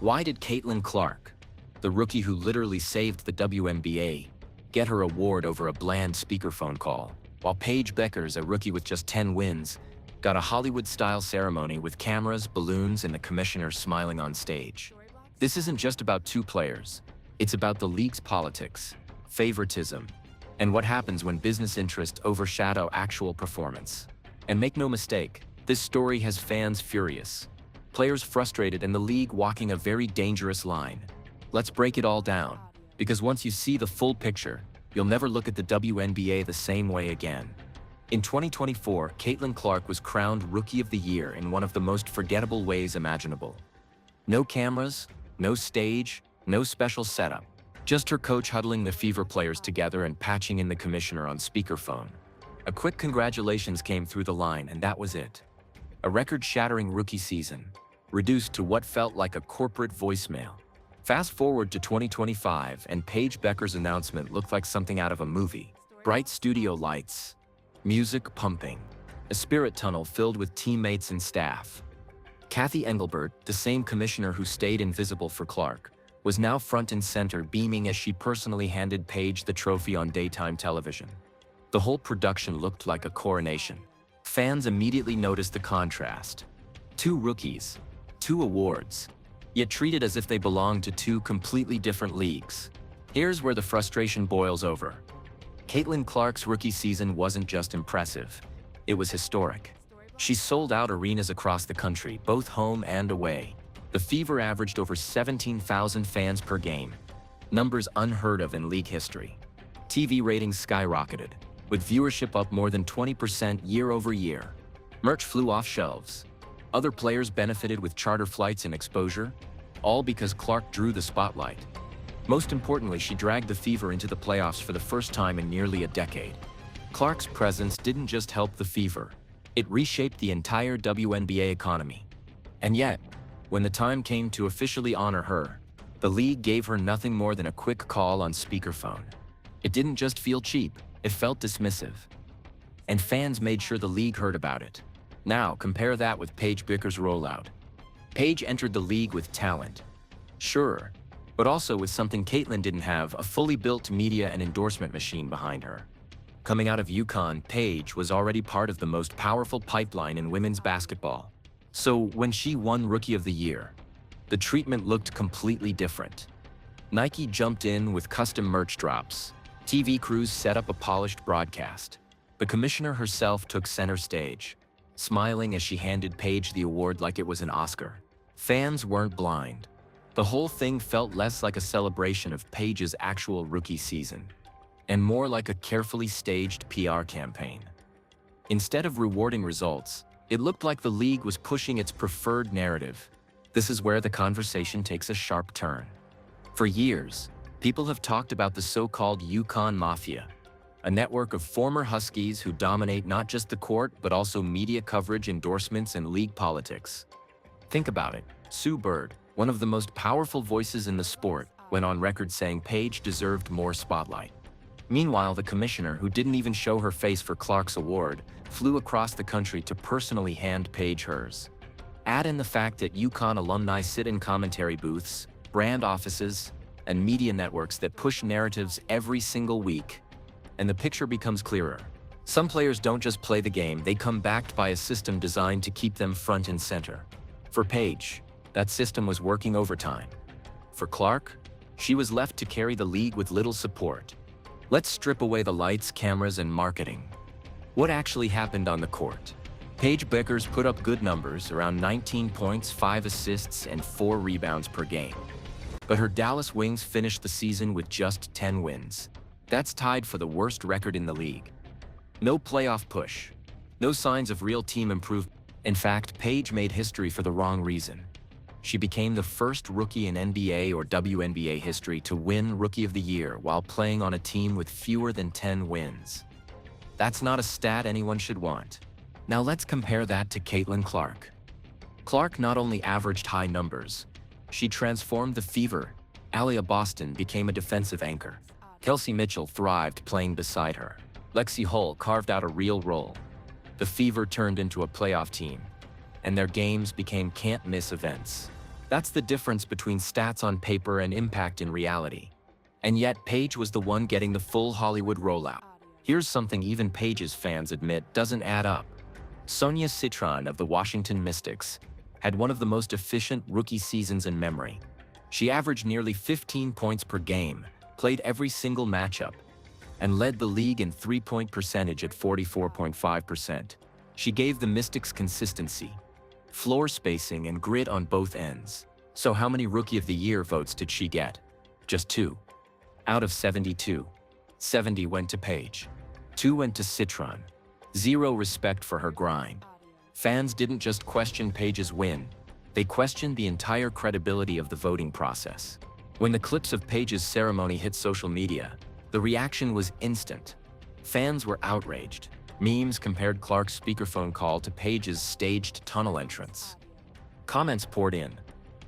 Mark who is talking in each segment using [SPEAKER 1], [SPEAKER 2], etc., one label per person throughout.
[SPEAKER 1] Why did Caitlin Clark, the rookie who literally saved the WNBA, get her award over a bland speakerphone call, while Paige Bueckers, a rookie with just 10 wins, got a Hollywood-style ceremony with cameras, balloons, and the commissioner smiling on stage? This isn't just about two players. It's about the league's politics, favoritism, and what happens when business interests overshadow actual performance. And make no mistake, this story has fans furious, players frustrated, and the league walking a very dangerous line. Let's break it all down, because once you see the full picture, you'll never look at the WNBA the same way again. In 2024, Caitlin Clark was crowned Rookie of the Year in one of the most forgettable ways imaginable. No cameras, no stage, no special setup. Just her coach huddling the Fever players together and patching in the commissioner on speakerphone. A quick congratulations came through the line, and that was it. A record-shattering rookie season, reduced to what felt like a corporate voicemail. Fast forward to 2025, and Paige Bueckers' announcement looked like something out of a movie. Bright studio lights, music pumping, a spirit tunnel filled with teammates and staff. Kathy Engelbert, the same commissioner who stayed invisible for Clark, was now front and center, beaming as she personally handed Paige the trophy on daytime television. The whole production looked like a coronation. Fans immediately noticed the contrast. Two rookies, two awards, yet treated as if they belonged to two completely different leagues. Here's where the frustration boils over. Caitlin Clark's rookie season wasn't just impressive, it was historic. She sold out arenas across the country, both home and away. The Fever averaged over 17,000 fans per game, numbers unheard of in league history. TV ratings skyrocketed, with viewership up more than 20% year over year. Merch flew off shelves. Other players benefited with charter flights and exposure, all because Clark drew the spotlight. Most importantly, she dragged the Fever into the playoffs for the first time in nearly a decade. Clark's presence didn't just help the Fever, it reshaped the entire WNBA economy. And yet, when the time came to officially honor her, the league gave her nothing more than a quick call on speakerphone. It didn't just feel cheap, it felt dismissive. And fans made sure the league heard about it. Now, compare that with Paige Bueckers' rollout. Paige entered the league with talent, sure, but also with something Caitlin didn't have: a fully built media and endorsement machine behind her. Coming out of UConn, Paige was already part of the most powerful pipeline in women's basketball. So when she won Rookie of the Year, the treatment looked completely different. Nike jumped in with custom merch drops. TV crews set up a polished broadcast. The commissioner herself took center stage, smiling as she handed Paige the award like it was an Oscar. Fans weren't blind. The whole thing felt less like a celebration of Paige's actual rookie season, and more like a carefully staged PR campaign. Instead of rewarding results, it looked like the league was pushing its preferred narrative. This is where the conversation takes a sharp turn. For years, people have talked about the so-called UConn Mafia, a network of former Huskies who dominate not just the court but also media coverage, endorsements, and league politics. Think about it. Sue Bird, one of the most powerful voices in the sport, went on record saying Paige deserved more spotlight. Meanwhile, the commissioner, who didn't even show her face for Clark's award, flew across the country to personally hand Paige hers. Add in the fact that UConn alumni sit in commentary booths, brand offices, and media networks that push narratives every single week, and the picture becomes clearer. Some players don't just play the game, they come backed by a system designed to keep them front and center. For Paige, that system was working overtime. For Clark, she was left to carry the league with little support. Let's strip away the lights, cameras, and marketing. What actually happened on the court? Paige Bueckers put up good numbers, around 19 points, 5 assists, and 4 rebounds per game. But her Dallas Wings finished the season with just 10 wins. That's tied for the worst record in the league. No playoff push, no signs of real team improvement. In fact, Paige made history for the wrong reason. She became the first rookie in NBA or WNBA history to win Rookie of the Year while playing on a team with fewer than 10 wins. That's not a stat anyone should want. Now let's compare that to Caitlin Clark. Clark not only averaged high numbers, she transformed the Fever. Aliyah Boston became a defensive anchor. Kelsey Mitchell thrived playing beside her. Lexi Hull carved out a real role. The Fever turned into a playoff team, and their games became can't-miss events. That's the difference between stats on paper and impact in reality. And yet, Paige was the one getting the full Hollywood rollout. Here's something even Paige's fans admit doesn't add up. Sonia Citron of the Washington Mystics had one of the most efficient rookie seasons in memory. She averaged nearly 15 points per game, played every single matchup, and led the league in three-point percentage at 44.5%. She gave the Mystics consistency, floor spacing, and grit on both ends. So how many Rookie of the Year votes did she get? Just 2. Out of 72. 70 went to Paige. 2 went to Citron. Zero respect for her grind. Fans didn't just question Paige's win, they questioned the entire credibility of the voting process. When the clips of Paige's ceremony hit social media, the reaction was instant. Fans were outraged. Memes compared Clark's speakerphone call to Paige's staged tunnel entrance. Comments poured in.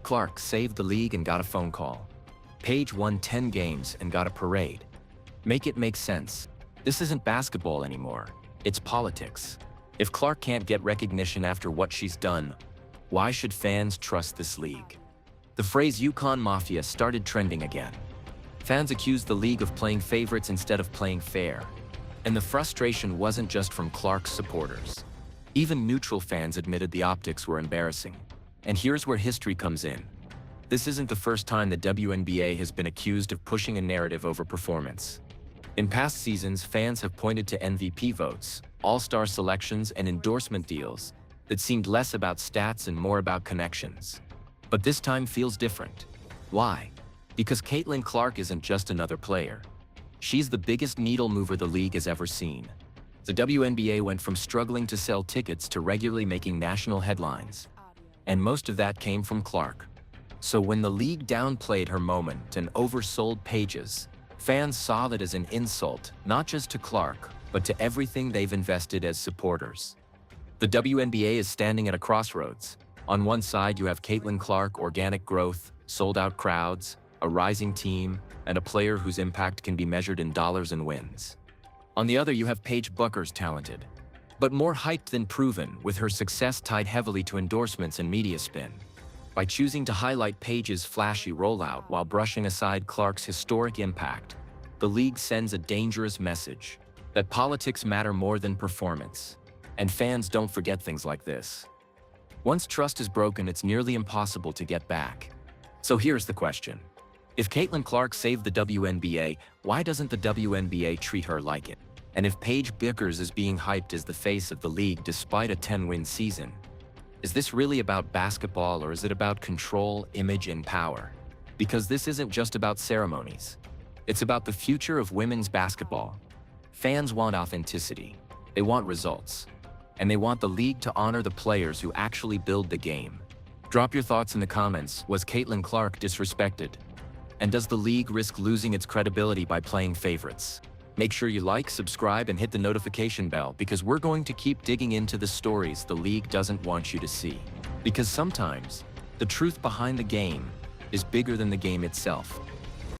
[SPEAKER 1] Clark saved the league and got a phone call. Paige won 10 games and got a parade. Make it make sense. This isn't basketball anymore. It's politics. If Clark can't get recognition after what she's done, why should fans trust this league? The phrase Yukon Mafia started trending again. Fans accused the league of playing favorites instead of playing fair. And the frustration wasn't just from Clark's supporters. Even neutral fans admitted the optics were embarrassing. And here's where history comes in. This isn't the first time the WNBA has been accused of pushing a narrative over performance. In past seasons, fans have pointed to MVP votes, all-star selections, and endorsement deals that seemed less about stats and more about connections. But this time feels different. Why? Because Caitlin Clark isn't just another player. She's the biggest needle mover the league has ever seen. The WNBA went from struggling to sell tickets to regularly making national headlines. And most of that came from Clark. So when the league downplayed her moment and oversold Paige's, fans saw that as an insult, not just to Clark, but to everything they've invested as supporters. The WNBA is standing at a crossroads. On one side, you have Caitlin Clark, organic growth, sold-out crowds, a rising team, and a player whose impact can be measured in dollars and wins. On the other, you have Paige Bueckers, talented, but more hyped than proven, with her success tied heavily to endorsements and media spin. By choosing to highlight Paige's flashy rollout while brushing aside Clark's historic impact, the league sends a dangerous message that politics matter more than performance. And fans don't forget things like this. Once trust is broken, it's nearly impossible to get back. So here's the question. If Caitlin Clark saved the WNBA, why doesn't the WNBA treat her like it? And if Paige Bueckers is being hyped as the face of the league despite a 10-win season, is this really about basketball, or is it about control, image, and power? Because this isn't just about ceremonies. It's about the future of women's basketball. Fans want authenticity. They want results. And they want the league to honor the players who actually build the game. Drop your thoughts in the comments. Was Caitlin Clark disrespected? And does the league risk losing its credibility by playing favorites? Make sure you like, subscribe, and hit the notification bell, because we're going to keep digging into the stories the league doesn't want you to see. Because sometimes, the truth behind the game is bigger than the game itself.